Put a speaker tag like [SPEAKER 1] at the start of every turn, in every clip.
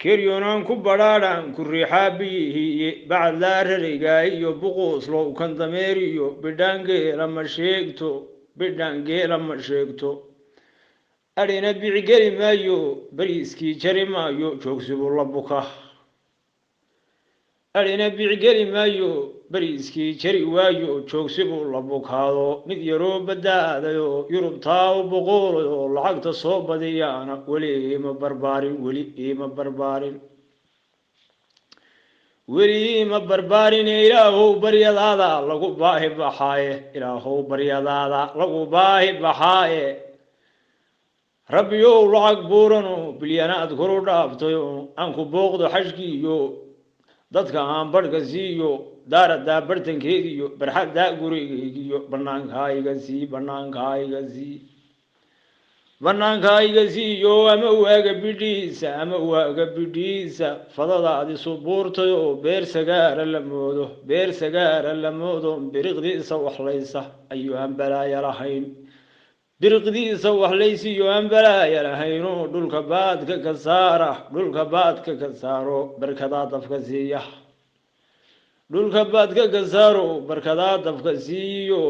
[SPEAKER 1] كريونان كبراران كريحا بيه بعد لا رجايو بقوس لو كان دميريو بدانجي لما شيكتو أرينا بيعقري مايو بريسكي جري مايو جوكسبو لبوكا أرينا بيعقري مايو بريسكي جري وايو جوكسبو لبوكاادو مid yaroo badaadayo yurubtaa u boqoolayo lacagta soo badiyaana weli ima barbaarin ilaahow baryadaada lagu baahi baxaaye rabbiyow lacag buurano bilyanaad koru dhaaftayo aan ku booqdo xashkiiyo dadka aan barhka siiyo daaradaa bartankeediyo barxaddaa gurigaygiyo bannaankayga siiyo ama waaga bidhiisa fadadaadi subuurtayo beer sagaara la moodo biriqdiisa waxlaysa ayuu aan balaaya lahayn biriqdiisa waxlaysiyo aan balaaya lahaynoo dhulka baadka ka saaro barkadaa dafka siiya dhulka baadka ka saaro barkadaa dafka siiyo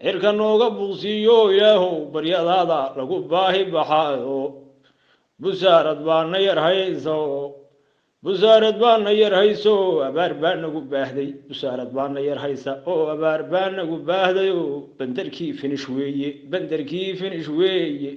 [SPEAKER 1] cirka nooga buqsiiyo ilaahow baryadaada lagu baahi baxaayo busaarad baana yar hayso abaar baa nagu baahday busaarad baana yar haysa oo abaar baa nagu baahdayo bandarkii finish weeye